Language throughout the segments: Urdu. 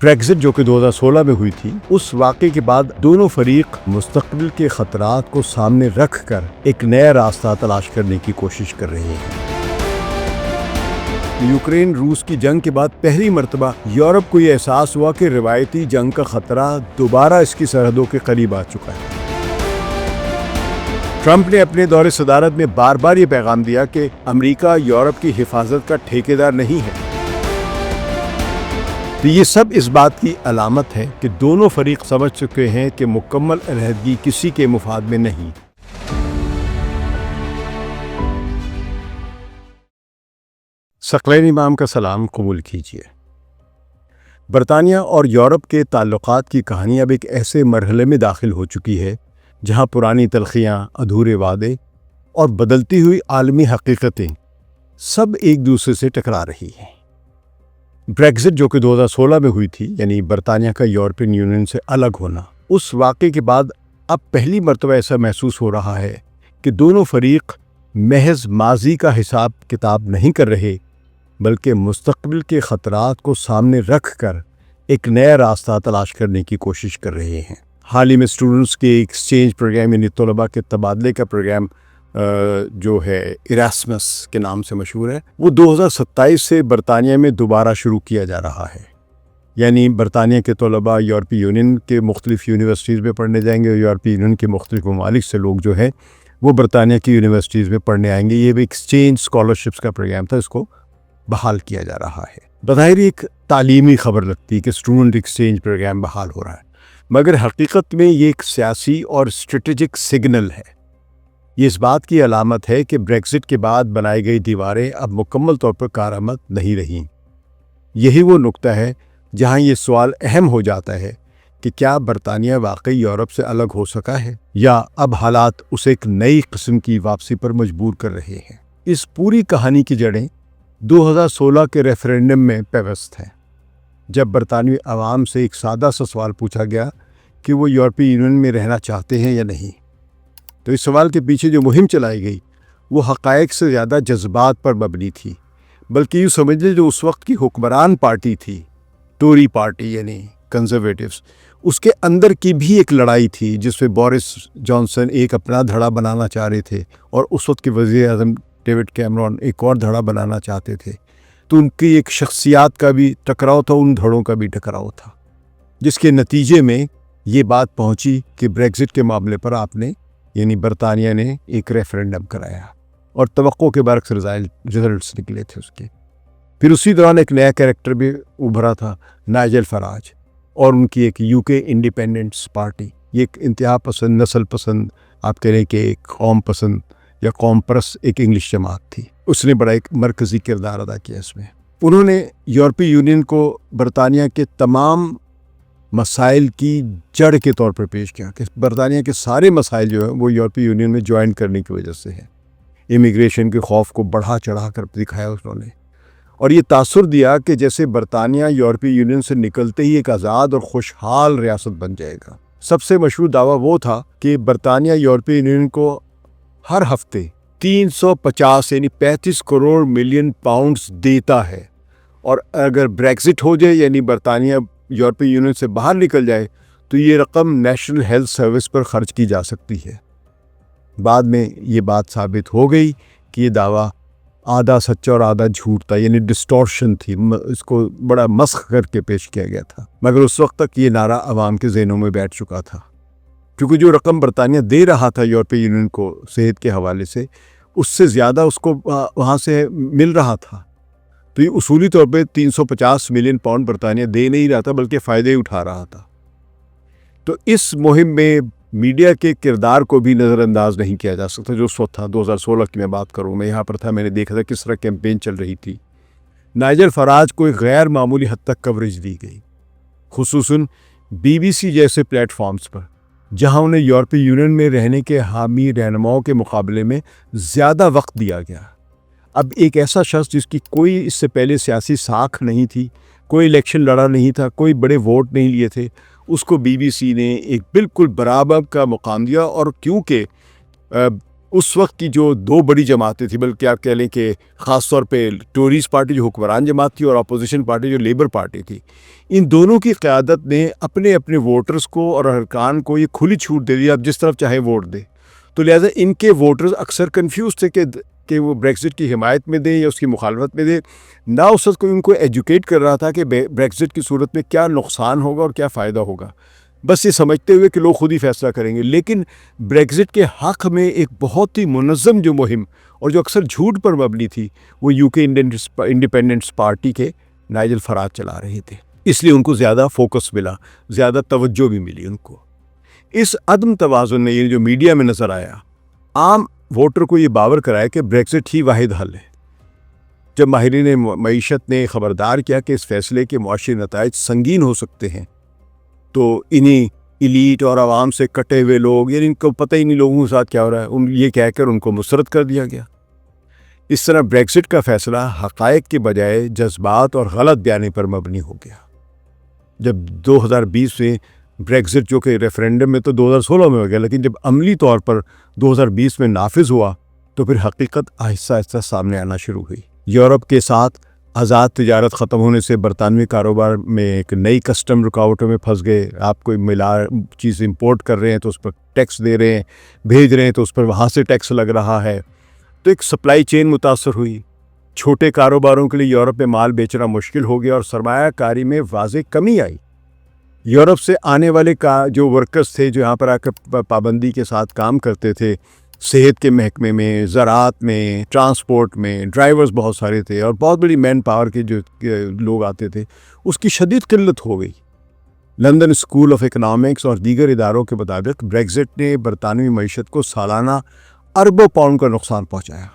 بریگزٹ جو کہ 2016 میں ہوئی تھی، اس واقعے کے بعد دونوں فریق مستقبل کے خطرات کو سامنے رکھ کر ایک نیا راستہ تلاش کرنے کی کوشش کر رہے ہیں۔ یوکرین روس کی جنگ کے بعد پہلی مرتبہ یورپ کو یہ احساس ہوا کہ روایتی جنگ کا خطرہ دوبارہ اس کی سرحدوں کے قریب آ چکا ہے۔ ٹرمپ نے اپنے دور صدارت میں بار بار یہ پیغام دیا کہ امریکہ یورپ کی حفاظت کا ٹھیکیدار نہیں ہے۔ تو یہ سب اس بات کی علامت ہے کہ دونوں فریق سمجھ چکے ہیں کہ مکمل علیحدگی کسی کے مفاد میں نہیں۔ ثقلین امام کا سلام قبول کیجیے۔ برطانیہ اور یورپ کے تعلقات کی کہانی اب ایک ایسے مرحلے میں داخل ہو چکی ہے جہاں پرانی تلخیاں، ادھورے وعدے اور بدلتی ہوئی عالمی حقیقتیں سب ایک دوسرے سے ٹکرا رہی ہیں۔ بریگزٹ جو کہ 2016 میں ہوئی تھی، یعنی برطانیہ کا یورپین یونین سے الگ ہونا، اس واقعے کے بعد اب پہلی مرتبہ ایسا محسوس ہو رہا ہے کہ دونوں فریق محض ماضی کا حساب کتاب نہیں کر رہے، بلکہ مستقبل کے خطرات کو سامنے رکھ کر ایک نیا راستہ تلاش کرنے کی کوشش کر رہے ہیں۔ حال ہی میں اسٹوڈنٹس کے ایکسچینج پروگرام، یعنی طلباء کے تبادلے کا پروگرام جو ہے ایراسمس کے نام سے مشہور ہے، وہ 2027 سے برطانیہ میں دوبارہ شروع کیا جا رہا ہے۔ یعنی برطانیہ کے طلباء یورپی یونین کے مختلف یونیورسٹیز میں پڑھنے جائیں گے، اور یورپی یونین کے مختلف ممالک سے لوگ جو ہیں وہ برطانیہ کی یونیورسٹیز میں پڑھنے آئیں گے۔ یہ بھی ایکسچینج اسکالرشپس کا پروگرام تھا، اس کو بحال کیا جا رہا ہے۔ بظاہر ایک تعلیمی خبر لگتی ہے کہ اسٹوڈنٹ ایکسچینج پروگرام بحال ہو رہا ہے، مگر حقیقت میں یہ ایک سیاسی اور اسٹریٹجک سگنل ہے۔ یہ اس بات کی علامت ہے کہ بریگزٹ کے بعد بنائی گئی دیواریں اب مکمل طور پر کارآمد نہیں رہیں۔ یہی وہ نقطہ ہے جہاں یہ سوال اہم ہو جاتا ہے کہ کیا برطانیہ واقعی یورپ سے الگ ہو سکا ہے، یا اب حالات اسے ایک نئی قسم کی واپسی پر مجبور کر رہے ہیں۔ اس پوری کہانی کی جڑیں 2016 کے ریفرینڈم میں پیوست ہیں، جب برطانوی عوام سے ایک سادہ سا سوال پوچھا گیا کہ وہ یورپی یونین میں رہنا چاہتے ہیں یا نہیں۔ تو اس سوال کے پیچھے جو مہم چلائی گئی وہ حقائق سے زیادہ جذبات پر مبنی تھی، بلکہ یوں سمجھ لیں جو اس وقت کی حکمران پارٹی تھی، ٹوری پارٹی یعنی کنزرویٹوز، اس کے اندر کی بھی ایک لڑائی تھی جس میں بورس جانسن ایک اپنا دھڑا بنانا چاہ رہے تھے، اور اس وقت کے وزیر اعظم ڈیوڈ کیمرون ایک اور دھڑا بنانا چاہتے تھے۔ تو ان کی ایک شخصیات کا بھی ٹکراؤ تھا، ان دھڑوں کا بھی ٹکراؤ تھا، جس کے نتیجے میں یہ بات پہنچی کہ بریگزٹ کے معاملے پر آپ نے یعنی برطانیہ نے ایک ریفرینڈم کرایا، اور توقع کے برعکس ریزلٹس نکلے تھے اس کے۔ پھر اسی دوران ایک نیا کریکٹر بھی ابھرا تھا، نائجل فراج، اور ان کی ایک یو کے انڈیپینڈنٹس پارٹی۔ یہ ایک انتہا پسند، نسل پسند، آپ کہہ رہے کہ ایک قوم پسند یا قوم پرست ایک انگلش جماعت تھی۔ اس نے بڑا ایک مرکزی کردار ادا کیا اس میں۔ انہوں نے یورپی یونین کو برطانیہ کے تمام مسائل کی جڑ کے طور پر پیش کیا کہ برطانیہ کے سارے مسائل جو ہیں وہ یورپی یونین میں جوائن کرنے کی وجہ سے ہیں۔ امیگریشن کے خوف کو بڑھا چڑھا کر دکھایا انہوں نے، اور یہ تاثر دیا کہ جیسے برطانیہ یورپی یونین سے نکلتے ہی ایک آزاد اور خوشحال ریاست بن جائے گا۔ سب سے مشہور دعویٰ وہ تھا کہ برطانیہ یورپی یونین کو ہر ہفتے 350 یعنی 35 کروڑ ملین پاؤنڈز دیتا ہے، اور اگر بریگزٹ ہو جائے یعنی برطانیہ یورپی یونین سے باہر نکل جائے تو یہ رقم نیشنل ہیلتھ سروس پر خرچ کی جا سکتی ہے۔ بعد میں یہ بات ثابت ہو گئی کہ یہ دعویٰ آدھا سچا اور آدھا جھوٹ تھا، یعنی ڈسٹورشن تھی، اس کو بڑا مسخ کر کے پیش کیا گیا تھا، مگر اس وقت تک یہ نعرہ عوام کے ذہنوں میں بیٹھ چکا تھا، کیونکہ جو رقم برطانیہ دے رہا تھا یورپی یونین کو صحت کے حوالے سے، اس سے زیادہ اس کو وہاں سے مل رہا تھا۔ تو یہ اصولی طور پہ 350 ملین پاؤنڈ برطانیہ دے نہیں رہا تھا بلکہ فائدے اٹھا رہا تھا۔ تو اس مہم میں میڈیا کے کردار کو بھی نظر انداز نہیں کیا جا سکتا، جو اس وقت تھا 2016 کی میں بات کروں، میں یہاں پر تھا، میں نے دیکھا تھا کس طرح کیمپین چل رہی تھی۔ نائجل فراج کو ایک غیر معمولی حد تک کوریج دی گئی، خصوصاً BBC جیسے پلیٹ فارمز پر، جہاں انہیں یورپی یونین میں رہنے کے حامی رہنماؤں کے مقابلے میں زیادہ وقت دیا گیا۔ اب ایک ایسا شخص جس کی کوئی اس سے پہلے سیاسی ساکھ نہیں تھی، کوئی الیکشن لڑا نہیں تھا، کوئی بڑے ووٹ نہیں لیے تھے، اس کو BBC نے ایک بالکل برابر کا مقام دیا، اور کیونکہ اس وقت کی جو دو بڑی جماعتیں تھیں، بلکہ آپ کہہ لیں کہ خاص طور پہ ٹوریز پارٹی جو حکمران جماعت تھی اور اپوزیشن پارٹی جو لیبر پارٹی تھی، ان دونوں کی قیادت نے اپنے اپنے ووٹرز کو اور ارکان کو یہ کھلی چھوٹ دے دی، آپ جس طرف چاہے ووٹ دیں. تو لہٰذا ان کے ووٹرز اکثر کنفیوز تھے کہ وہ بریگزٹ کی حمایت میں دیں یا اس کی مخالفت میں دیں. نہ اس وقت کوئی ان کو ایجوکیٹ کر رہا تھا کہ بریگزٹ کی صورت میں کیا نقصان ہوگا اور کیا فائدہ ہوگا، بس یہ سمجھتے ہوئے کہ لوگ خود ہی فیصلہ کریں گے. لیکن بریگزٹ کے حق میں ایک بہت ہی منظم جو مہم اور جو اکثر جھوٹ پر مبنی تھی، وہ یو کے انڈیپینڈنس پارٹی کے نائجل فراج چلا رہے تھے. اس لیے ان کو زیادہ فوکس ملا، زیادہ توجہ بھی ملی ان کو. اس عدم توازن نے یہ جو میڈیا میں نظر آیا، عام ووٹر کو یہ باور کرایا کہ بریگزٹ ہی واحد حل ہے. جب ماہرین معیشت نے خبردار کیا کہ اس فیصلے کے معاشی نتائج سنگین ہو سکتے ہیں، تو انہی ایلیٹ اور عوام سے کٹے ہوئے لوگ، یعنی ان کو پتہ ہی نہیں لوگوں کے ساتھ کیا ہو رہا ہے، یہ کہہ کر ان کو مسترد کر دیا گیا. اس طرح بریگزٹ کا فیصلہ حقائق کے بجائے جذبات اور غلط بیانی پر مبنی ہو گیا. جب 2020 میں بریگزٹ، جو کہ ریفرینڈم میں تو 2016 میں ہو گیا، لیکن جب عملی طور پر 2020 میں نافذ ہوا تو پھر حقیقت آہستہ آہستہ سامنے آنا شروع ہوئی. یورپ کے ساتھ آزاد تجارت ختم ہونے سے برطانوی کاروبار میں ایک نئی کسٹم رکاوٹوں میں پھنس گئے. آپ کوئی چیز امپورٹ کر رہے ہیں تو اس پر ٹیکس دے رہے ہیں، بھیج رہے ہیں تو اس پر وہاں سے ٹیکس لگ رہا ہے. تو ایک سپلائی چین متاثر ہوئی. چھوٹے کاروباروں کے لیے یورپ میں مال بیچنا مشکل ہو گیا اور سرمایہ کاری میں واضح کمی آئی. یورپ سے آنے والے جو ورکرز تھے، جو یہاں پر آ کر پابندی کے ساتھ کام کرتے تھے، صحت کے محکمے میں، زراعت میں، ٹرانسپورٹ میں، ڈرائیورز بہت سارے تھے اور بہت بڑی مین پاور کے جو لوگ آتے تھے، اس کی شدید قلت ہو گئی. لندن اسکول آف اکنامکس اور دیگر اداروں کے مطابق بریگزٹ نے برطانوی معیشت کو سالانہ اربوں پاؤنڈ کا نقصان پہنچایا.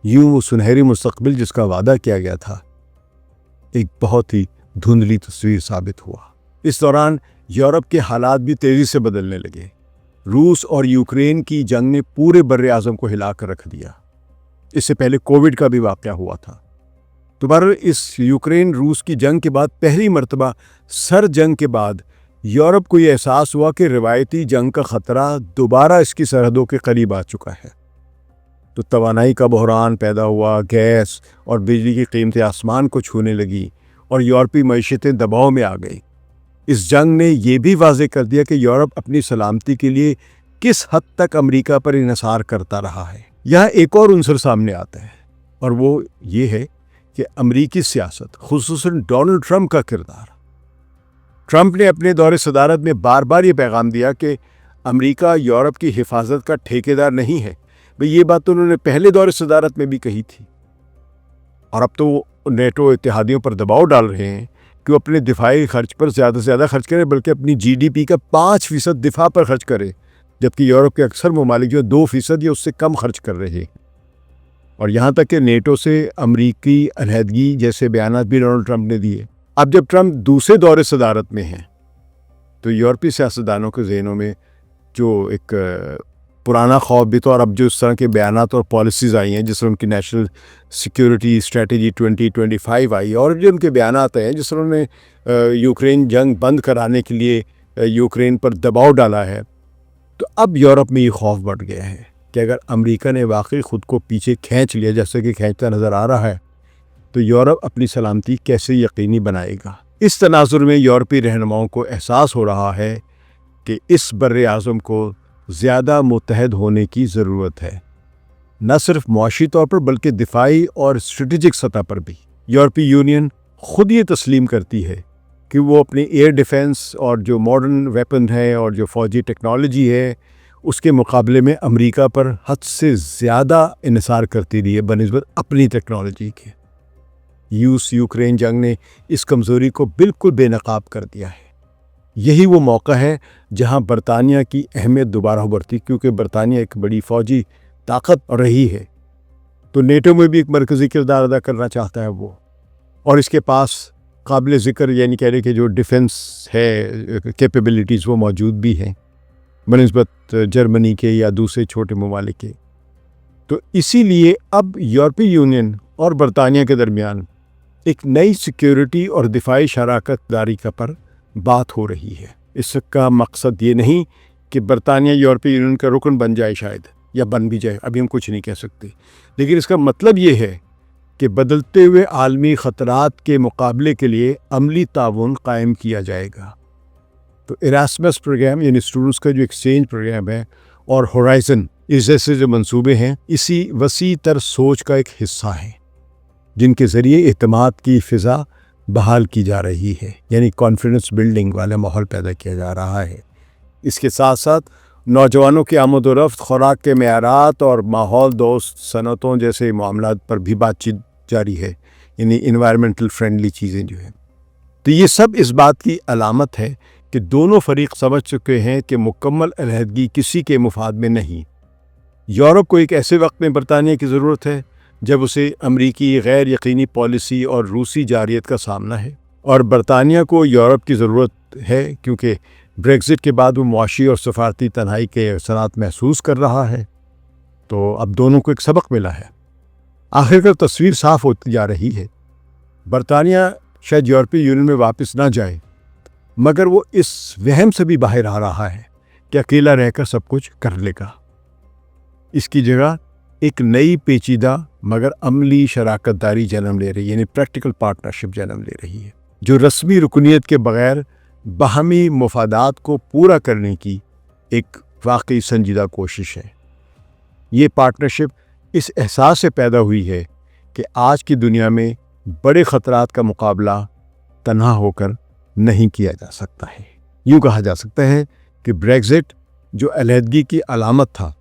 یوں وہ سنہری مستقبل جس کا وعدہ کیا گیا تھا، ایک بہت ہی دھندلی تصویر ثابت ہوا. اس دوران یورپ کے حالات بھی تیزی سے بدلنے لگے. روس اور یوکرین کی جنگ نے پورے بر اعظم کو ہلا کر رکھ دیا. اس سے پہلے کووڈ کا بھی واقعہ ہوا تھا. دوبارہ اس یوکرین روس کی جنگ کے بعد پہلی مرتبہ سر جنگ کے بعد یورپ کو یہ احساس ہوا کہ روایتی جنگ کا خطرہ دوبارہ اس کی سرحدوں کے قریب آ چکا ہے. تو توانائی کا بحران پیدا ہوا، گیس اور بجلی کی قیمتیں آسمان کو چھونے لگی اور یورپی معیشتیں دباؤ میں آ گئی. اس جنگ نے یہ بھی واضح کر دیا کہ یورپ اپنی سلامتی کے لیے کس حد تک امریکہ پر انحصار کرتا رہا ہے. یہاں ایک اور عنصر سامنے آتا ہے اور وہ یہ ہے کہ امریکی سیاست، خصوصاً ڈونلڈ ٹرمپ کا کردار. ٹرمپ نے اپنے دور صدارت میں بار بار یہ پیغام دیا کہ امریکہ یورپ کی حفاظت کا ٹھیکیدار نہیں ہے. یہ بات تو انہوں نے پہلے دور صدارت میں بھی کہی تھی، اور اب تو وہ نیٹو اتحادیوں پر دباؤ ڈال رہے ہیں کہ وہ اپنے دفاعی خرچ پر زیادہ سے زیادہ خرچ کریں، بلکہ اپنی جی ڈی پی کا 5% دفاع پر خرچ کرے، جبکہ یورپ کے اکثر ممالک جو 2% یا اس سے کم خرچ کر رہے ہیں. اور یہاں تک کہ نیٹو سے امریکی علیحدگی جیسے بیانات بھی ڈونلڈ ٹرمپ نے دیے. اب جب ٹرمپ دوسرے دور صدارت میں ہیں تو یورپی سیاستدانوں کے ذہنوں میں جو ایک پرانا خوف بھی تو، اور اب جو اس طرح کے بیانات اور پالیسیز آئی ہیں، جس طرح ان کی نیشنل سیکیورٹی اسٹریٹجی 2025 آئی، اور جو ان کے بیانات ہیں جس طرح انہوں نے یوکرین جنگ بند کرانے کے لیے یوکرین پر دباؤ ڈالا ہے، تو اب یورپ میں یہ خوف بڑھ گیا ہے کہ اگر امریکہ نے واقعی خود کو پیچھے کھینچ لیا، جیسے کہ کھینچتا نظر آ رہا ہے، تو یورپ اپنی سلامتی کیسے یقینی بنائے گا. اس تناظر میں یورپی رہنماؤں کو احساس ہو رہا ہے کہ اس بر اعظم کو زیادہ متحد ہونے کی ضرورت ہے، نہ صرف معاشی طور پر بلکہ دفاعی اور اسٹریٹجک سطح پر بھی. یورپی یونین خود یہ تسلیم کرتی ہے کہ وہ اپنی ایئر ڈیفنس اور جو ماڈرن ویپن ہے اور جو فوجی ٹیکنالوجی ہے، اس کے مقابلے میں امریکہ پر حد سے زیادہ انحصار کرتی رہی ہے بنسبت اپنی ٹیکنالوجی کے. یوکرین جنگ نے اس کمزوری کو بالکل بے نقاب کر دیا ہے. یہی وہ موقع ہے جہاں برطانیہ کی اہمیت دوبارہ ابھرتی، کیونکہ برطانیہ ایک بڑی فوجی طاقت رہی ہے، تو نیٹو میں بھی ایک مرکزی کردار ادا کرنا چاہتا ہے وہ، اور اس کے پاس قابل ذکر یعنی کہہ رہے کہ جو ڈیفنس ہے کیپیبلٹیز وہ موجود بھی ہیں بنسبت جرمنی کے یا دوسرے چھوٹے ممالک کے. تو اسی لیے اب یورپی یونین اور برطانیہ کے درمیان ایک نئی سیکیورٹی اور دفاعی شراکت داری کا پر بات ہو رہی ہے. اس کا مقصد یہ نہیں کہ برطانیہ یورپی یونین کا رکن بن جائے شاید، یا بن بھی جائے، ابھی ہم کچھ نہیں کہہ سکتے، لیکن اس کا مطلب یہ ہے کہ بدلتے ہوئے عالمی خطرات کے مقابلے کے لیے عملی تعاون قائم کیا جائے گا۔ تو ایراسمس پروگرام یعنی اسٹوڈنٹس کا جو ایکسچینج پروگرام ہے اور ہورائزن، اس جیسے جو منصوبے ہیں، اسی وسیع تر سوچ کا ایک حصہ ہیں جن کے ذریعے اعتماد کی فضا بحال کی جا رہی ہے، یعنی کانفیڈنس بلڈنگ والا ماحول پیدا کیا جا رہا ہے۔ اس کے ساتھ ساتھ نوجوانوں کی آمد و رفت، خوراک کے معیارات اور ماحول دوست صنعتوں جیسے معاملات پر بھی بات چیت جاری ہے، یعنی انوائرمنٹل فرینڈلی چیزیں جو ہیں۔ تو یہ سب اس بات کی علامت ہے کہ دونوں فریق سمجھ چکے ہیں کہ مکمل علیحدگی کسی کے مفاد میں نہیں۔ یورپ کو ایک ایسے وقت میں برطانیہ کی ضرورت ہے جب اسے امریکی غیر یقینی پالیسی اور روسی جارحیت کا سامنا ہے، اور برطانیہ کو یورپ کی ضرورت ہے کیونکہ بریگزٹ کے بعد وہ معاشی اور سفارتی تنہائی کے اثرات محسوس کر رہا ہے۔ تو اب دونوں کو ایک سبق ملا ہے۔ آخر کار تصویر صاف ہوتی جا رہی ہے۔ برطانیہ شاید یورپی یونین میں واپس نہ جائے، مگر وہ اس وہم سے بھی باہر آ رہا ہے کہ اکیلا رہ کر سب کچھ کر لے گا۔ اس کی جگہ ایک نئی پیچیدہ مگر عملی شراکت داری جنم لے رہی ہے، یعنی پریکٹیکل پارٹنرشپ جنم لے رہی ہے، جو رسمی رکنیت کے بغیر باہمی مفادات کو پورا کرنے کی ایک واقعی سنجیدہ کوشش ہے۔ یہ پارٹنرشپ اس احساس سے پیدا ہوئی ہے کہ آج کی دنیا میں بڑے خطرات کا مقابلہ تنہا ہو کر نہیں کیا جا سکتا ہے۔ یوں کہا جا سکتا ہے کہ بریگزٹ جو علیحدگی کی علامت تھا،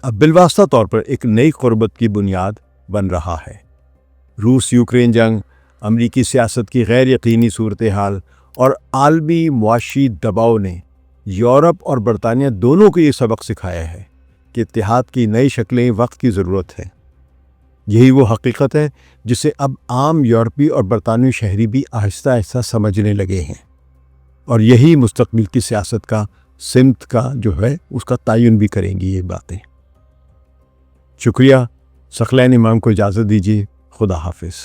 اب بالواسطہ طور پر ایک نئی قربت کی بنیاد بن رہا ہے۔ روس یوکرین جنگ، امریکی سیاست کی غیر یقینی صورتحال اور عالمی معاشی دباؤ نے یورپ اور برطانیہ دونوں کو یہ سبق سکھایا ہے کہ اتحاد کی نئی شکلیں وقت کی ضرورت ہے۔ یہی وہ حقیقت ہے جسے اب عام یورپی اور برطانوی شہری بھی آہستہ آہستہ سمجھنے لگے ہیں، اور یہی مستقبل کی سیاست کا سمت کا جو ہے اس کا تعین بھی کریں گی یہ باتیں۔ شکریہ۔ ثقلین امام کو اجازت دیجیے۔ خدا حافظ۔